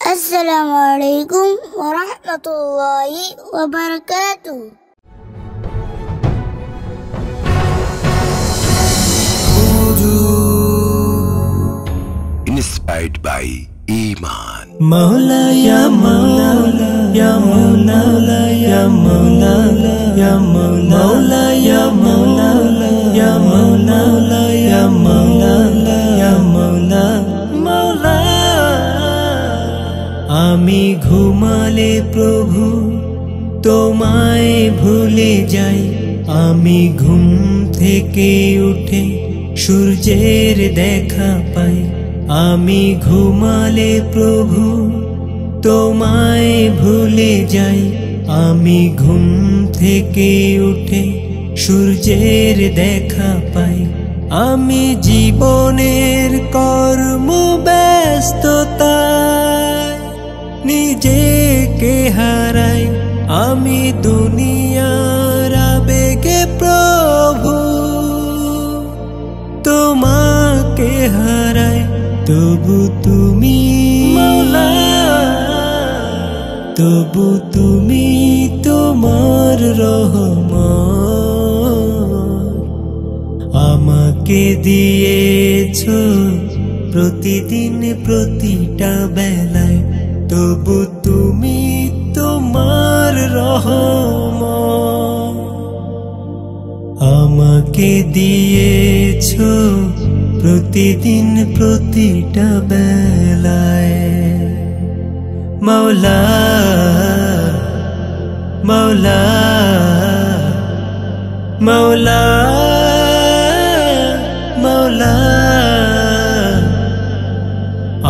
Assalamualaikum warahmatullahi wabarakatuh. Inspired by Iman. Maula ya Maula ya Maula ya Maula ya Maula ya Maula ya Maula ya Maula ya Maula Maula আমি ঘুমালে প্রভু তোমায় ভুলে যাই আমি ঘুম থেকে উঠে সূর্যের দেখা পাই আমি ঘুমালে প্রভু তোমায় ভুলে যাই আমি ঘুম থেকে উঠে সূর্যের দেখা পাই আমি জীবনের কর্ম ব্যস্ততায় নিজেকে হারাই আমি দুনিয়ার আবেগে প্রভু তোমাকে হারাই তবু তুমি মাওলা তবু তুমি তোমার রহমত আমাকে দিয়েছো প্রতিদিন প্রতিটা বেলায় তবু তুমি তোমার রহমত আমাকে দিয়েছো প্রতিদিন প্রতিটা বেলায় মাওলা মাওলা মাওলা মাওলা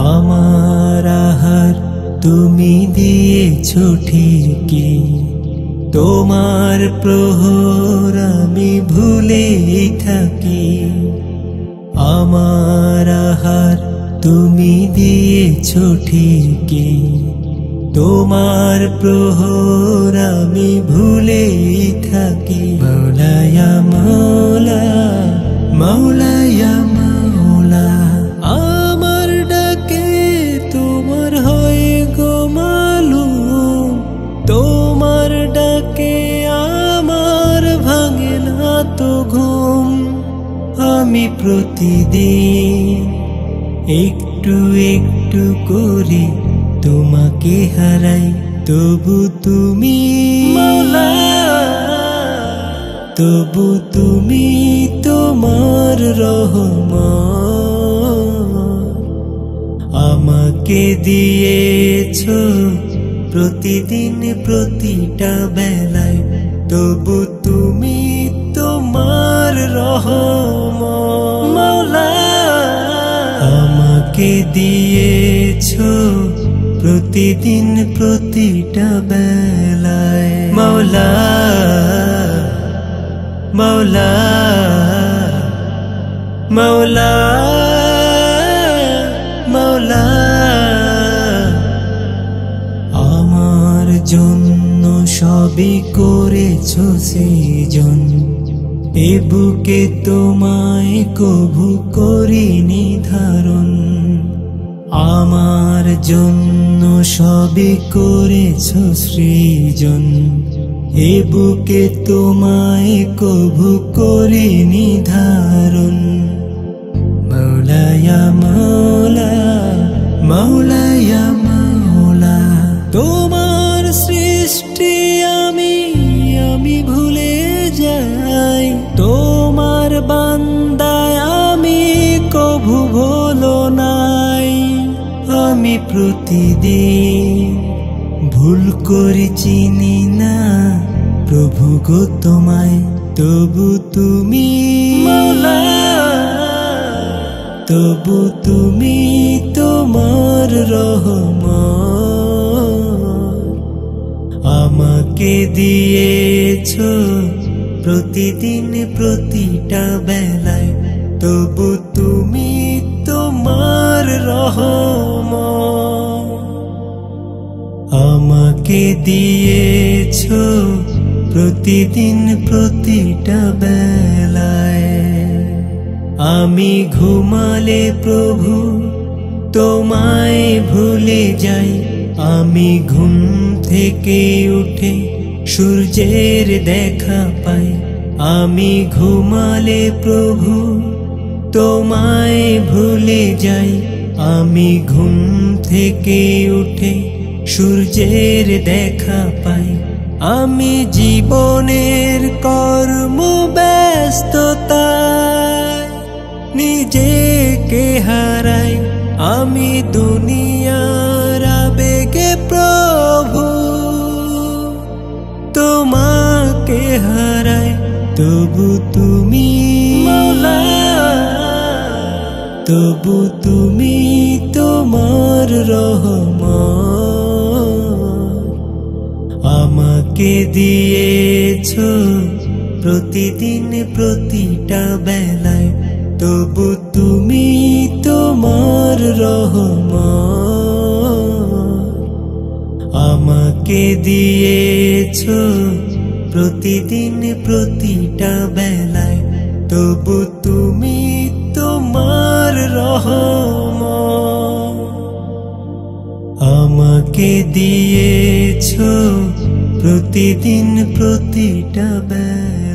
আমার আহার তুমি দিয়েছো ঠিকই তোমার প্রহর আমি ভুলেই থাকি আমার আহার তুমি দিয়েছো ঠিকই তোমার প্রহর আমি ভুলেই থাকি মাওলায়া মাওলা মাওলায়া মাওলা আমার ডাকে তোমার হয় গো মালুম তোমার ডাকে আমার ভাঙে না তো ঘুম আমি প্রতিদিন একটু একটু করে তোমাকে হারাই তবু তুমি মাওলা তবু তুমি তোমার রহমত আমাকে দিয়েছো প্রতিদিন প্রতিটা বেলায় তবু তুমি তোমার রহমত মাওলা আমাকে দিয়েছো প্রতিদিন প্রতিটা বেলায় মাওলা মাওলা মাওলা মাওলা আমার জন্য সবই করেছো সৃজন এ বুকে তোমায় কভু করিনি ধারণ আমার জন্য সবই করেছো সৃজন এ বুকে তোমায় কভু করিনি ধারণ মাওলায়া মাওলা মাওলায়া মাওলা তোমার সৃষ্টি আমি ভুলে যাই তোমার বান্দায় আমি কভু ভুলো নাই আমি প্রতিদিন ভুল করে চিনি না প্রভু গো তোমায় তবু তুমি মাওলা তবু তুমি তোমার রহমত আমাকে দিয়েছো প্রতিদিন প্রতিটা বেলায় তবু তুমি তোমার রহমত আমাকে দিয়েছো প্রতিদিন প্রতিটা বেলায় আমি ঘুমালে প্রভু তোমায় ভুলে যাই। আমি ঘুম থেকে উঠে সূর্যের দেখা পাই। আমি ঘুমালে প্রভু তোমায় ভুলে যাই। আমি ঘুম থেকে উঠে সূর্যের দেখা পাই। আমি জীবনের কর্ম ব্যস্ততায় নিজেকে হারাই। আমি দুনিয়ার আবেগে প্রভু তোমাকে হারাই। তবু তুমি তবু তুমি তোমার রহমত আমাকে দিয়েছো প্রতিদিন প্রতিটা বেলায়। তবু তুমি তোমার রহমত আমাকে দিয়েছো প্রতিদিন প্রতিটা বেলায়। তবু তুমি তোমার রহমত আমাকে দিয়েছো প্রতিদিন প্রতিটা বেলায়।